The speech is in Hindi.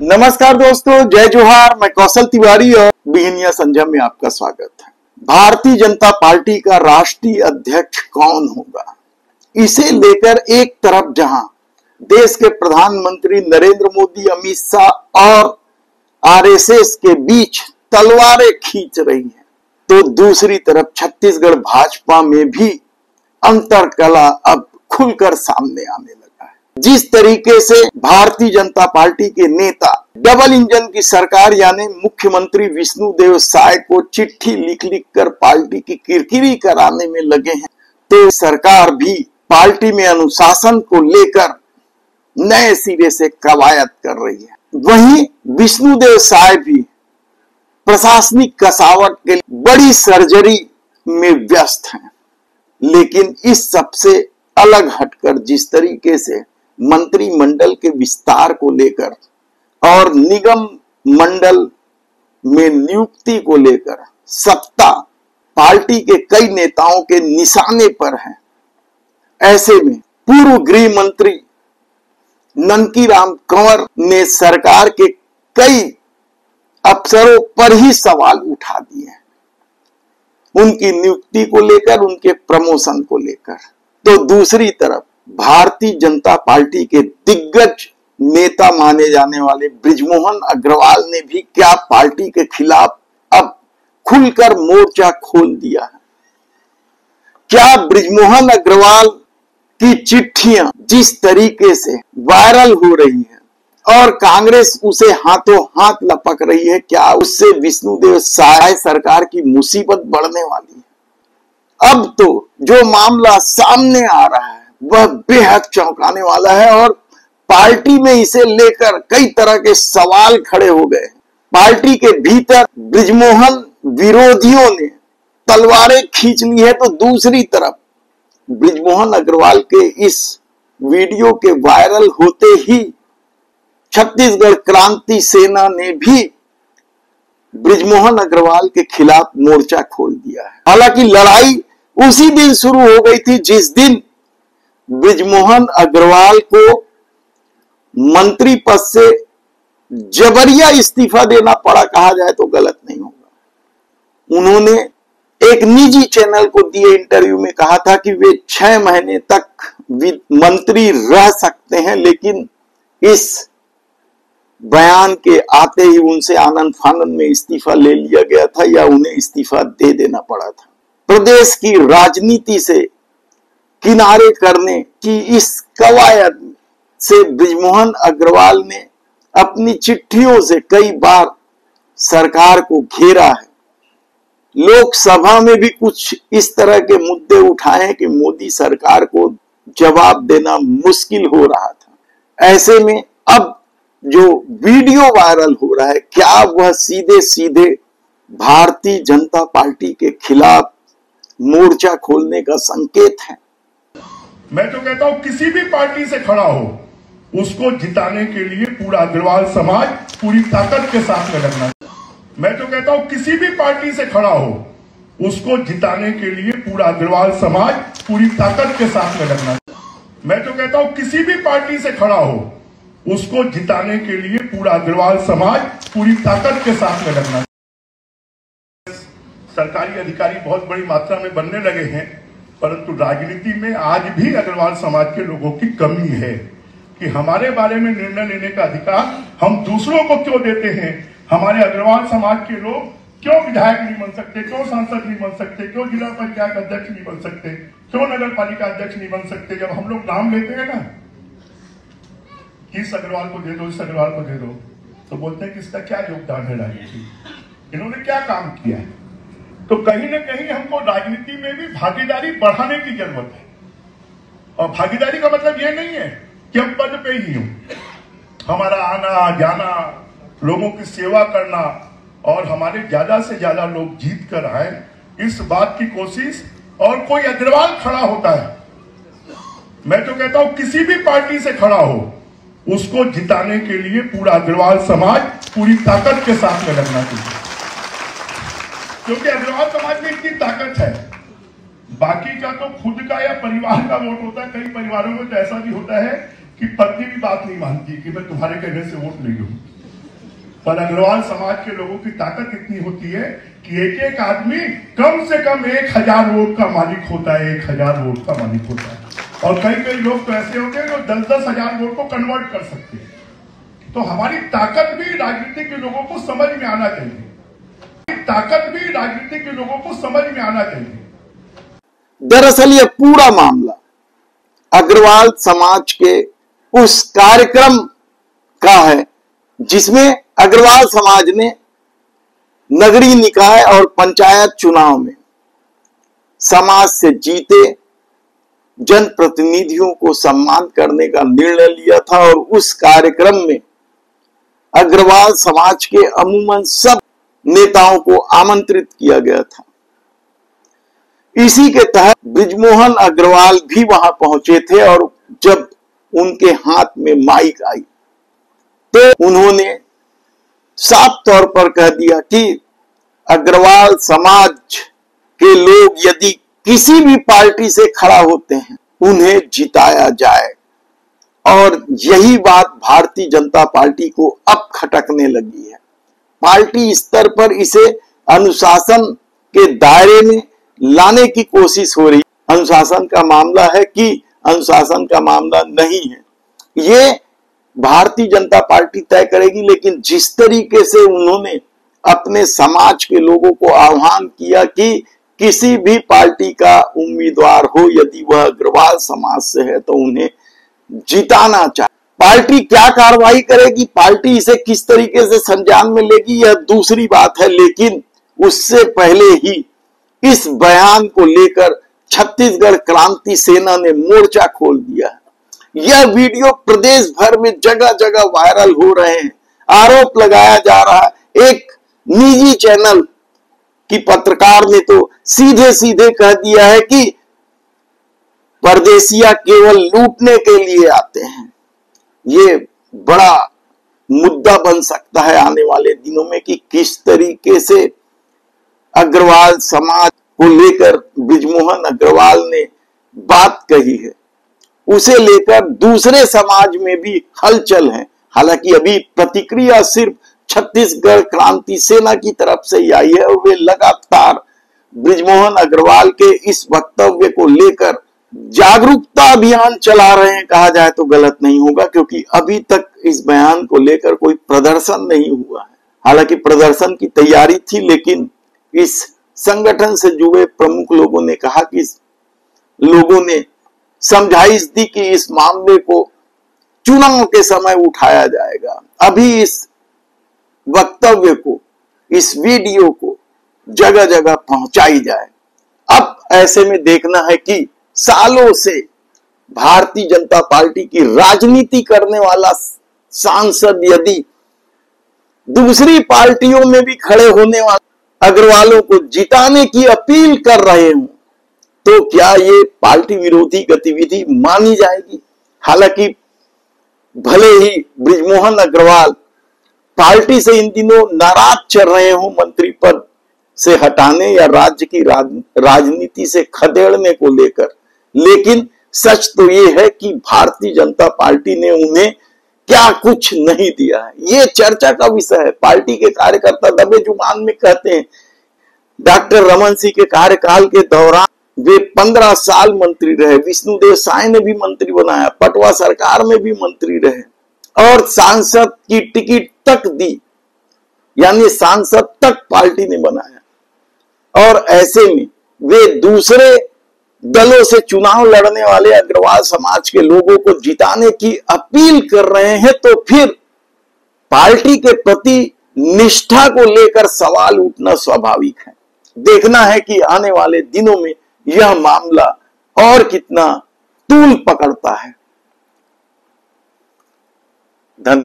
नमस्कार दोस्तों, जय जोहार। मैं कौशल तिवारी और बिहनिया संजय में आपका स्वागत है। भारतीय जनता पार्टी का राष्ट्रीय अध्यक्ष कौन होगा, इसे लेकर एक तरफ जहां देश के प्रधानमंत्री नरेंद्र मोदी, अमित शाह और आरएसएस के बीच तलवारें खींच रही हैं, तो दूसरी तरफ छत्तीसगढ़ भाजपा में भी अंतरकलह अब खुलकर सामने आने लगा है। जिस तरीके से भारतीय जनता पार्टी के नेता डबल इंजन की सरकार यानी मुख्यमंत्री विष्णुदेव साय को चिट्ठी लिख लिख कर पार्टी की किरकिरी कराने में लगे हैं, तो सरकार भी पार्टी में अनुशासन को लेकर नए सिरे से कवायद कर रही है। वहीं विष्णुदेव साय भी प्रशासनिक कसावट के लिए बड़ी सर्जरी में व्यस्त हैं। लेकिन इस सबसे अलग हटकर जिस तरीके से मंत्रिमंडल के विस्तार को लेकर और निगम मंडल में नियुक्ति को लेकर सत्ता पार्टी के कई नेताओं के निशाने पर है, ऐसे में पूर्व गृह मंत्री ननकीराम कंवर ने सरकार के कई अफसरों पर ही सवाल उठा दिए हैं, उनकी नियुक्ति को लेकर, उनके प्रमोशन को लेकर। तो दूसरी तरफ भारतीय जनता पार्टी के दिग्गज नेता माने जाने वाले बृजमोहन अग्रवाल ने भी क्या पार्टी के खिलाफ अब खुलकर मोर्चा खोल दिया है। क्या बृजमोहन अग्रवाल की चिट्ठियां जिस तरीके से वायरल हो रही हैं और कांग्रेस उसे हाथों हाथ लपक रही है, क्या उससे विष्णुदेव साय सरकार की मुसीबत बढ़ने वाली है। अब तो जो मामला सामने आ रहा है वह बेहद चौंकाने वाला है और पार्टी में इसे लेकर कई तरह के सवाल खड़े हो गए। पार्टी के भीतर बृजमोहन विरोधियों ने तलवारें खींच ली है, तो दूसरी तरफ बृजमोहन अग्रवाल के इस वीडियो के वायरल होते ही छत्तीसगढ़ क्रांति सेना ने भी बृजमोहन अग्रवाल के खिलाफ मोर्चा खोल दिया है। हालांकि लड़ाई उसी दिन शुरू हो गई थी जिस दिन बृजमोहन अग्रवाल को मंत्री पद से जबरिया इस्तीफा देना पड़ा, कहा जाए तो गलत नहीं होगा। उन्होंने एक निजी चैनल को दिए इंटरव्यू में कहा था कि वे 6 महीने तक मंत्री रह सकते हैं, लेकिन इस बयान के आते ही उनसे आनंद फानंद में इस्तीफा ले लिया गया था या उन्हें इस्तीफा दे देना पड़ा था। प्रदेश की राजनीति से किनारे करने की इस कवायद से बृजमोहन अग्रवाल ने अपनी चिट्ठियों से कई बार सरकार को घेरा है। लोकसभा में भी कुछ इस तरह के मुद्दे उठाए हैं कि मोदी सरकार को जवाब देना मुश्किल हो रहा था। ऐसे में अब जो वीडियो वायरल हो रहा है, क्या वह सीधे सीधे भारतीय जनता पार्टी के खिलाफ मोर्चा खोलने का संकेत है। मैं तो कहता हूं किसी भी पार्टी से खड़ा हो, उसको जिताने के लिए पूरा अग्रवाल समाज पूरी ताकत के साथ में लगना। मैं तो कहता हूं किसी भी पार्टी से खड़ा हो, उसको जिताने के लिए पूरा अग्रवाल समाज पूरी ताकत के साथ में लगना। मैं तो कहता हूं किसी भी पार्टी से खड़ा हो, उसको जिताने के लिए पूरा अग्रवाल समाज पूरी ताकत के साथ में लगना। सरकारी अधिकारी बहुत बड़ी मात्रा में बनने लगे हैं, परंतु राजनीति में आज भी अग्रवाल समाज के लोगों की कमी है कि हमारे बारे में निर्णय लेने का अधिकार हम दूसरों को क्यों देते हैं। हमारे अग्रवाल समाज के लोग क्यों विधायक नहीं बन सकते, क्यों सांसद नहीं बन सकते, क्यों जिला पंचायत अध्यक्ष नहीं बन सकते, क्यों नगर पालिका अध्यक्ष नहीं बन सकते। जब हम लोग नाम लेते हैं ना, इस अग्रवाल को दे दो, इस अग्रवाल को दे दो, तो बोलते हैं कि इसका क्या योगदान है राजनीति, इन्होंने क्या काम किया है। तो कहीं ना कहीं हमको राजनीति में भी भागीदारी बढ़ाने की जरूरत है। और भागीदारी का मतलब यह नहीं है कि हम पद पे ही हों। हमारा आना जाना, लोगों की सेवा करना और हमारे ज्यादा से ज्यादा लोग जीत कर आए, इस बात की कोशिश। और कोई अग्रवाल खड़ा होता है, मैं तो कहता हूं किसी भी पार्टी से खड़ा हो, उसको जिताने के लिए पूरा अग्रवाल समाज पूरी ताकत के साथ में लगना चाहिए, क्योंकि अग्रवाल समाज में इतनी ताकत है। बाकी का तो खुद का या परिवार का वोट होता है। कई परिवारों में तो ऐसा भी होता है कि पत्नी भी बात नहीं मानती कि मैं तुम्हारे कहने से वोट नहीं हूं। पर अग्रवाल समाज के लोगों की ताकत इतनी होती है कि एक एक आदमी कम से कम 1000 वोट का मालिक होता है, 1000 वोट का मालिक होता है। और कई कई लोग तो ऐसे होते हैं जो 10-10 हजार वोट को कन्वर्ट कर सकते हैं। तो हमारी ताकत भी राजनीति के लोगों को समझ में आना चाहिए, ताकत भी राजनीति के लोगों को समझ में आना चाहिए। दरअसल यह पूरा मामला अग्रवाल समाज के उस कार्यक्रम का है जिसमें अग्रवाल समाज ने नगरीय निकाय और पंचायत चुनाव में समाज से जीते जनप्रतिनिधियों को सम्मान करने का निर्णय लिया था और उस कार्यक्रम में अग्रवाल समाज के अमूमन सब नेताओं को आमंत्रित किया गया था। इसी के तहत बृजमोहन अग्रवाल भी वहां पहुंचे थे और जब उनके हाथ में माइक आई तो उन्होंने साफ तौर पर कह दिया कि अग्रवाल समाज के लोग यदि किसी भी पार्टी से खड़ा होते हैं उन्हें जिताया जाए। और यही बात भारतीय जनता पार्टी को अब खटकने लगी है। पार्टी स्तर पर इसे अनुशासन के दायरे में लाने की कोशिश हो रही। अनुशासन का मामला है कि अनुशासन का मामला नहीं है, ये भारतीय जनता पार्टी तय करेगी। लेकिन जिस तरीके से उन्होंने अपने समाज के लोगों को आह्वान किया कि किसी भी पार्टी का उम्मीदवार हो यदि वह अग्रवाल समाज से है तो उन्हें जिताना चाहिए। पार्टी क्या कार्रवाई करेगी, पार्टी इसे किस तरीके से संज्ञान में लेगी, यह दूसरी बात है। लेकिन उससे पहले ही इस बयान को लेकर छत्तीसगढ़ क्रांति सेना ने मोर्चा खोल दिया है। यह वीडियो प्रदेश भर में जगह जगह वायरल हो रहे हैं। आरोप लगाया जा रहा है, एक निजी चैनल की पत्रकार ने तो सीधे सीधे कह दिया है कि परदेसिया केवल लूटने के लिए आते हैं। ये बड़ा मुद्दा बन सकता है आने वाले दिनों में कि किस तरीके से अग्रवाल समाज को लेकर बृजमोहन अग्रवाल ने बात कही है, उसे लेकर दूसरे समाज में भी हलचल है। हालांकि अभी प्रतिक्रिया सिर्फ छत्तीसगढ़ क्रांति सेना की तरफ से ही आई है और वे लगातार बृजमोहन अग्रवाल के इस वक्तव्य को लेकर जागरूकता अभियान चला रहे हैं। कहा जाए तो गलत नहीं होगा, क्योंकि अभी तक इस बयान को लेकर कोई प्रदर्शन नहीं हुआ है। हालांकि प्रदर्शन की तैयारी थी, लेकिन इस संगठन से जुड़े प्रमुख लोगों ने कहा कि लोगों ने समझाइश दी कि इस मामले को चुनाव के समय उठाया जाएगा। अभी इस वक्तव्य को, इस वीडियो को जगह जगह पहुंचाई जाए। अब ऐसे में देखना है कि सालों से भारतीय जनता पार्टी की राजनीति करने वाला सांसद यदि दूसरी पार्टियों में भी खड़े होने वाले अग्रवालों को जिताने की अपील कर रहे हों तो क्या ये पार्टी विरोधी गतिविधि मानी जाएगी? हालांकि भले ही बृजमोहन अग्रवाल पार्टी से इन दिनों नाराज चल रहे हो मंत्री पद से हटाने या राज्य की राजनीति से खदेड़ने को लेकर, लेकिन सच तो ये है कि भारतीय जनता पार्टी ने उन्हें क्या कुछ नहीं दिया है। ये चर्चा का विषय है। पार्टी के कार्यकर्ता दबे जुबान में कहते हैं डॉक्टर रमन सिंह के कार्यकाल के दौरान वे 15 साल मंत्री रहे, विष्णुदेव साय ने भी मंत्री बनाया, पटवा सरकार में भी मंत्री रहे और सांसद की टिकट तक दी, यानी सांसद तक पार्टी ने बनाया। और ऐसे में वे दूसरे दलों से चुनाव लड़ने वाले अग्रवाल समाज के लोगों को जिताने की अपील कर रहे हैं, तो फिर पार्टी के प्रति निष्ठा को लेकर सवाल उठना स्वाभाविक है। देखना है कि आने वाले दिनों में यह मामला और कितना तूल पकड़ता है। धन्यवाद।